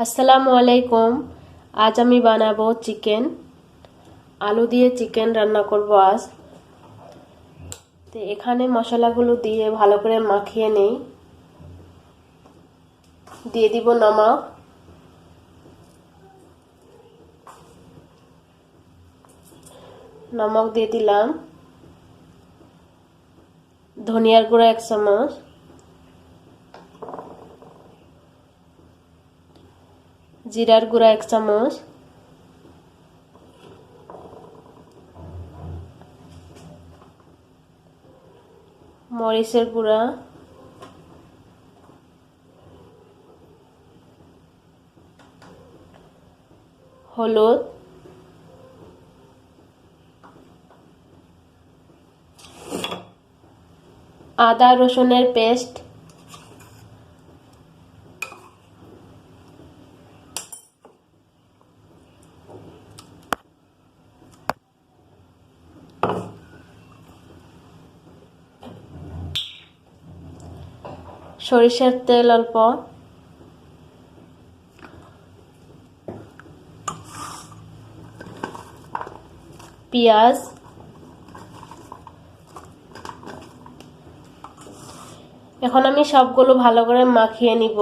আসসালামু আলাইকুম। আজ আমি বানাবো চিকেন, আলু দিয়ে চিকেন রান্না করব আজ। তো এখানে মশলাগুলো দিয়ে ভালো করে মাখিয়ে নেই। দিয়ে দিব নমক, নমক দিয়ে দিলাম, ধনিয়ার গুঁড়া 1 চামচ, জিরার গুঁড়া 1 চামচ, মরিচের গুঁড়া, হলুদ, আদা রসুনের পেস্ট, সরিষার তেল অল্প, পেঁয়াজ, এখন আমি সবগুলো ভালো করে মাখিয়ে নিব।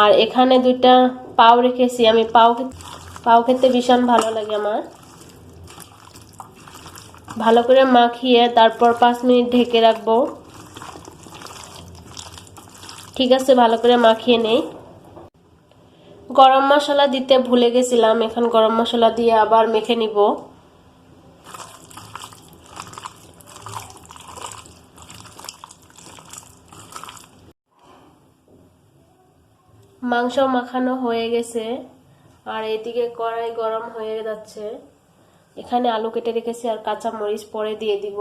আর এখানে 2টা পাও রেখেছি, আমি পাও খেতে ভীষণ ভালো লাগে আমার। ভালো করে মাখিয়ে তারপর 5 মিনিট ঢেকে রাখবো। ঠিক আছে, ভালো করে মাখিয়ে নেই। গরম মশলা দিতে ভুলে গেছিলাম, এখন গরম মশলা দিয়ে আবার মেখে নিব। মাংস মাখানো হয়ে গেছে আর এদিকে কড়াই গরম হয়ে যাচ্ছে। এখানে আলু কেটে রেখেছি আর কাঁচা মরিচ পরে দিয়ে দিব।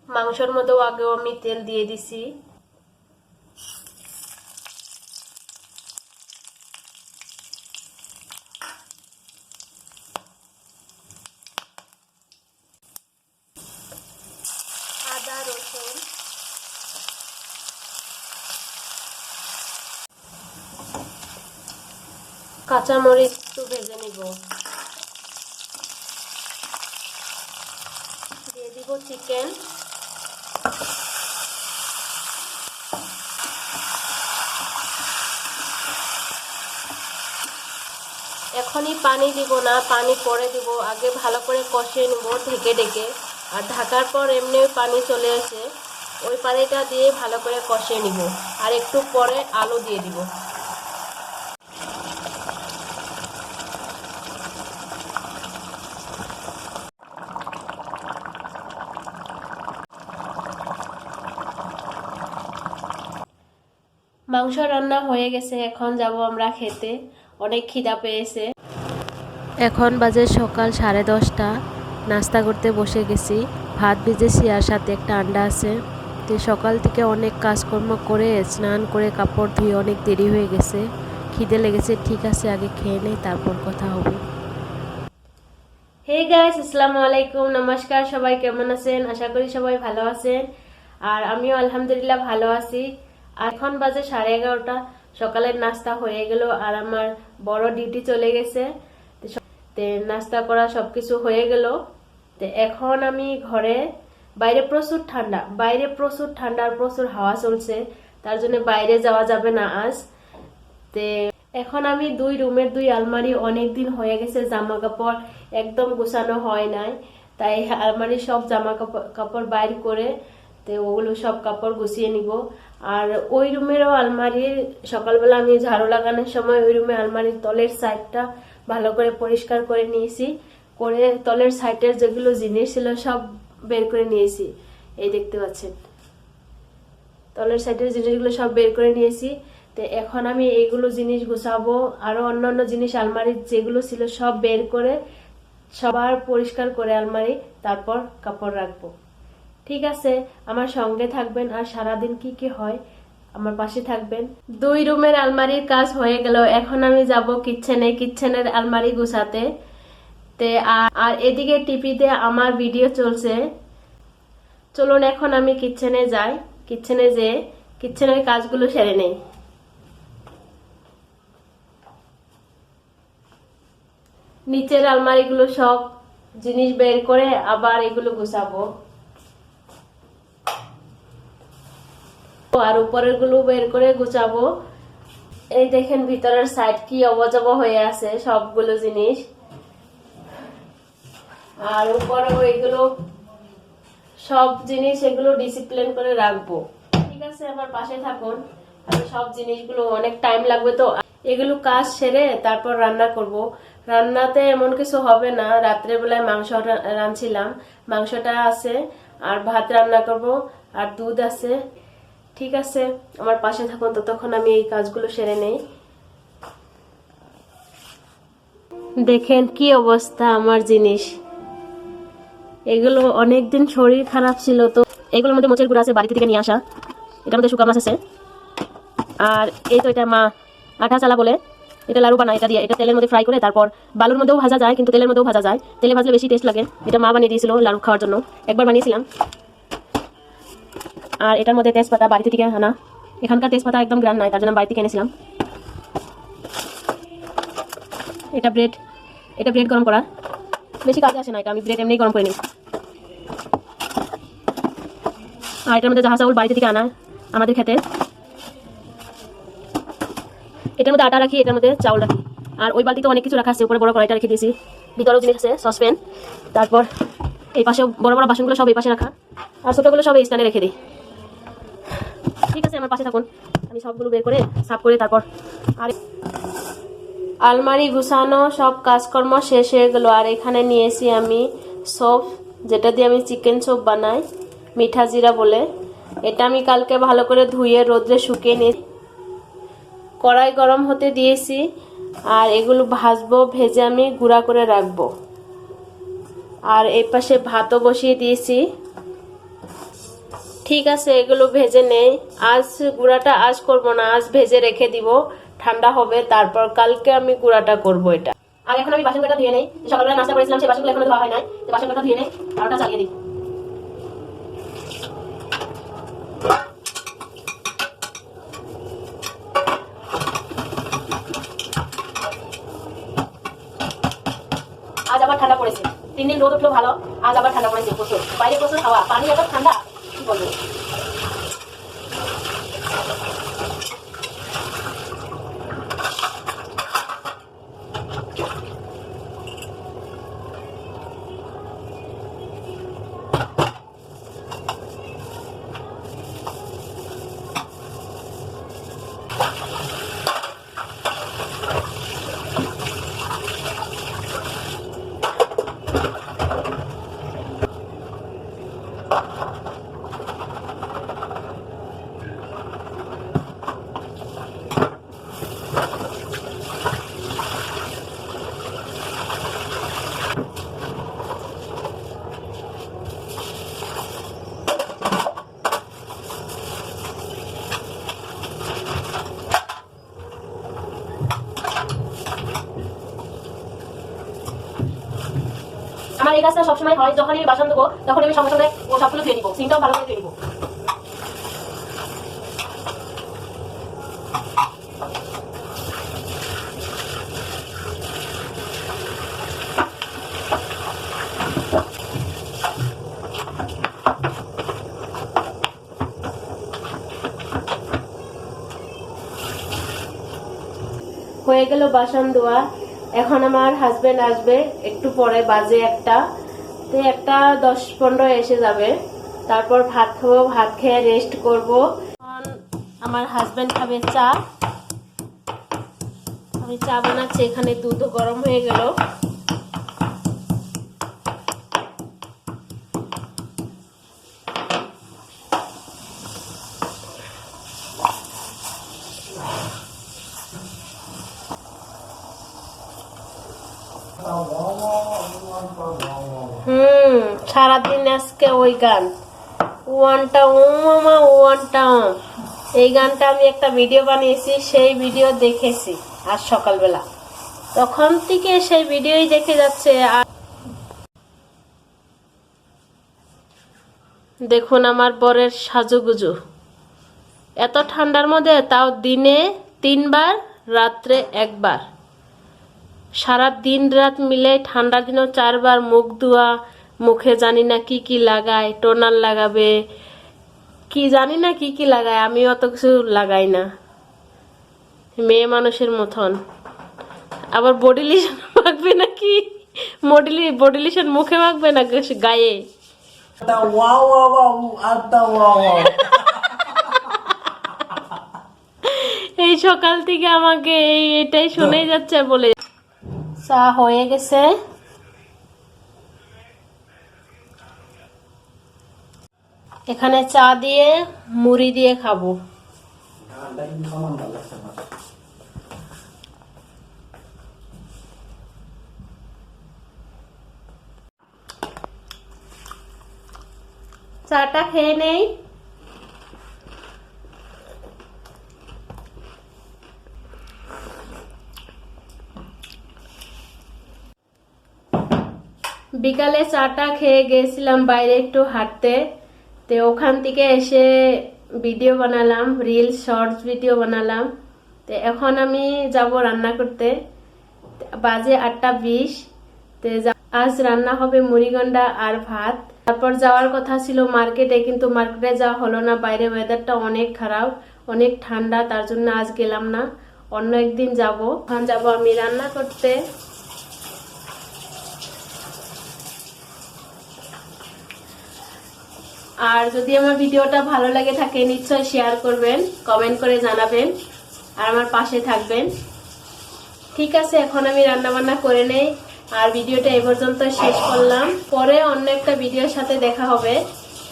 মাংসের মধ্যেও আগেও আমি তেল দিয়ে দিছি। আদা রসুন, কাঁচা মরিচ একটু ভেজে নিব। দিয়ে দিব চিকেন। এখনই পানি দিব না, পানি পরে দিব। আগে ভালো করে কষিয়ে নেব ঢেকে ঢেকে। আর ঢাকার পর এমনি পানি চলে আসে, ওই পানিটা দিয়ে ভালো করে কষিয়ে নিব। আর একটু পরে আলু দিয়ে দিব। মাংস রান্না হয়ে গেছে, এখন যাব আমরা খেতে। অনেক খিদা পেয়েছে। এখন বাজে সকাল 10:30। নাস্তা করতে বসে গেছি। ভাত ভেজেছি আর সাথে একটা আন্ডা আছে। তো সকাল থেকে অনেক কাজকর্ম করে স্নান করে কাপড় ধুয়ে অনেক দেরি হয়ে গেছে। খিদে লেগেছে। ঠিক আছে, আগে খেয়ে নেই, তারপর কথা হবে। হে গাইস, আসসালামু আলাইকুম, নমস্কার। সবাই কেমন আছেন? আশা করি সবাই ভালো আছেন। আর আমিও আলহামদুলিল্লাহ ভালো আছি। এখন বাজে 11:30। সকালের নাস্তা হয়ে গেল আর আমার বড় ডিউটি চলে গেছে। তে নাস্তা করা সবকিছু হয়ে গেল। তে এখন আমি ঘরে, বাইরে প্রচুর ঠান্ডা আর প্রচুর হাওয়া চলছে, তার জন্য বাইরে যাওয়া যাবে না আজ। তে এখন আমি 2 রুমের 2 আলমারি অনেক দিন হয়ে গেছে জামা কাপড় একদম গোছানো হয় নাই, তাই আলমারি সব জামা কাপড় বাইর করে তো ওগুলো সব কাপড় গুছিয়ে নিব। আর ওই রুমেরও আলমারি সকালবেলা আমি ঝাড়ু লাগানোর সময় ওই রুমে আলমারির তলের সাইডটা ভালো করে পরিষ্কার করে নিয়েছি। করে তলের সাইডের যেগুলো জিনিস ছিল সব বের করে নিয়েছি। এই দেখতে পাচ্ছেন, তলের সাইডের জিনিসগুলো সব বের করে নিয়েছি। তো এখন আমি এইগুলো জিনিস গুছাবো। আরো অন্যান্য জিনিস আলমারির যেগুলো ছিল সব বের করে সবার পরিষ্কার করে আলমারি, তারপর কাপড় রাখবো। ঠিক আছে, আমার সঙ্গে থাকবেন আর সারাদিন কি কি হয় আমার পাশে থাকবেন। 2 রুমের আলমারির কাজ হয়ে গেল, এখন আমি যাব কিচেনে, কিচেনের আলমারি গুছাতে। আর এদিকে টিভিতে আমার ভিডিও চলছে। চলুন এখন আমি কিচেনে যাই, কিচেনে যেয়ে কিচেনের কাজগুলো সেরে নেই। নিচের আলমারিগুলো সব জিনিস বের করে আবার এগুলো গুছাবো, আর উপরের গুলো বের করে গুছাবো। এই দেখেন ভিতরের সাইড কি অবজব হয়ে আছে সবগুলো জিনিস, আর উপরে এগুলো সব জিনিস এগুলো ডিসিপ্লিন করে রাখবো। ঠিক আছে, আমার পাশে থাকুন। আমি সব জিনিসগুলো, অনেক টাইম লাগবে তো, এগুলো কাজ সেরে তারপর রান্না করব। রান্নাতে এমন কিছু হবে না, রাত্রে বেলায় মাংস রাঁধছিলাম, মাংসটা আছে, আর ভাত রান্না করব, আর দুধ আছে। ঠিক আছে, আমার পাশে থাকুন, ততক্ষণ আমি এই কাজগুলো সেরে নেই। দেখেন কি অবস্থা আমার জিনিস, এগুলো অনেকদিন শরীর খারাপ ছিল তো এগুলোর মধ্যে মোচের গুঁড়া আছে, বাড়ি থেকে নিয়ে আসা। এটার মধ্যে শুকা মাছ আছে, আর এই তো এটা মা আটা চালা বলে, এটা লাড়ু বানায়, এটা দিয়ে এটা তেলের মধ্যে ফ্রাই করে তারপর বালুর মধ্যেও ভাজা যায়, কিন্তু তেলের মধ্যেও ভাজা যায়, তেলে ভাজলে বেশি টেস্ট লাগে। এটা মা বানিয়ে দিয়েছিল লাড়ু খাওয়ার জন্য, একবার বানিয়েছিলাম। আর এটার মধ্যে তেজপাতা বাড়িতে থেকে আনা, এখানকার তেজপাতা একদম গ্রান নাই, তার জন্য বাড়ি থেকে এনেছিলাম। এটা ব্রেড গরম করা, বেশি কাজে আসে না, এটা আমি ব্রেড এমনি গরম করে নিই। আর এটার মধ্যে জাহা চাউল বাড়িতে থেকে আনা আমাদের খেতে, এটার মধ্যে আটা রাখি, এটার মধ্যে চাউল রাখি। আর ওই বালতিতে অনেক কিছু রাখা আছে, উপরে বড় কড়াইটা রেখে দিয়েছি, ভিতরেও জিনিস আছে, সসপ্যান। তারপর এই পাশে বড় বড় বাসনগুলো সব এই পাশে রাখা, আর ছোটোগুলো সব এই স্ট্যান্ডে রেখে দিই। ঠিক আছে, আমার পাশে থাকুন, আমি সবগুলো বের করে সাফ করে তারপর। আর আলমারি গুছানো সব কাজকর্ম শেষ হয়ে গেল। আর এখানে নিয়েছি আমি সোপ, যেটা দিয়ে আমি চিকেন সোপ বানাই, মিঠা জিরা বলে। এটা আমি কালকে ভালো করে ধুয়ে রোদ্রে শুকিয়ে নিই। কড়াই গরম হতে দিয়েছি, আর এগুলো ভাজবো, ভেজে আমি গুঁড়া করে রাখবো। আর এই পাশে ভাতও বসিয়ে দিয়েছি। ঠিক আছে, এগুলো ভেজে নেই। আজ গুঁড়াটা আজ করব না, আজ ভেজে রেখে দিব, ঠান্ডা হবে, তারপর কালকে আমি গুঁড়াটা করব এটা। আর এখন আমি বাসনটা ধুয়ে নেই, সকালবেলা নাস্তা করেছিলাম সেই বাসনগুলো এখনো ধোয়া হয় নাই, তো বাসনটা ধুয়ে নেই আর ওটা চালিয়ে দিই। আজ আবার ঠান্ডা পড়েছে, 3 দিন রোদ উঠলো ভালো, আজ আবার ঠান্ডা পড়েছে প্রচুর, বাইরে প্রচুর হাওয়া, পানি এত ঠান্ডা কি বলবো। আমার এই কাজটা সবসময় হয়, যখন আমি বাসন দেবো তখন আমি সঙ্গে সঙ্গে ও সবগুলো ধুয়ে নিবো, সিংটাও ভালো করে ধুয়ে নিবো। হয়ে গেল বাসন ধোয়া। এখন আমার হাজবেন্ড আসবে একটু পরে, বাজে 1টা, তো 1টা 10-15 এসে যাবে, তারপর ভাত খাবো, ভাত খেয়ে রেস্ট করব। আমার হাজবেন্ড খাবে চা, আমি চা বানাচ্ছি, এখানে দুধ গরম হয়ে গেল। সারাদিন আজকে ওই গান, ওয়ানটা ও মামা ওয়ানটা এই গানটা আমি একটা ভিডিও বানিয়েছি, সেই ভিডিও দেখেছি আজ সকালবেলা, তখন থেকে সেই ভিডিওই দেখে যাচ্ছে। আর দেখুন আমার বরের সাজুগুজু, এত ঠান্ডার মধ্যে তাও দিনে 3 বার রাত্রে 1 বার, সারা দিন রাত মিলে ঠান্ডার দিনও 4 বার মুখ ধোয়া, মুখে জানি না কি কি লাগায়, টোনার লাগাবে কি জানি না কি কি লাগায়, আমি অত কিছু লাগাই না, মেয়ে মানুষের মতন। আবার বডি লোশন মাখবে নাকি, বডি লোশন মুখে মাখবে না গায়ে? এই সকাল থেকে আমাকে এটাই শুনেই যাচ্ছে বলে। চা হয়ে গেছে, এখানে চা দিয়ে মুড়ি দিয়ে খাবো। চাটা খেয়ে নেই। বিকালে চাটা খেয়ে গেছিলাম বাইরে একটু হাঁটতে, তো ওখান থেকে এসে ভিডিও বানালাম, রিলস শর্টস ভিডিও বানালাম। তো এখন আমি যাব রান্না করতে, বাজে 8টা 20। তো আজ রান্না হবে মুড়িগন্ডা আর ভাত। তারপর যাওয়ার কথা ছিল মার্কেটে, কিন্তু মার্কেটে যাওয়া হলো না, বাইরে ওয়েদারটা অনেক খারাপ, অনেক ঠান্ডা, তার জন্য আজ গেলাম না, অন্য একদিন যাব। এখন যাব আমি রান্না করতে। আর যদি আমার ভিডিওটা ভালো লাগে থাকে নিশ্চয় শেয়ার করবেন, কমেন্ট করে জানাবেন আর আমার পাশে থাকবেন। ঠিক আছে, এখন আমি রান্না বান্না করে নেই আর ভিডিওটা এই পর্যন্ত শেষ করলাম। পরে অন্য একটা ভিডিওর সাথে দেখা হবে।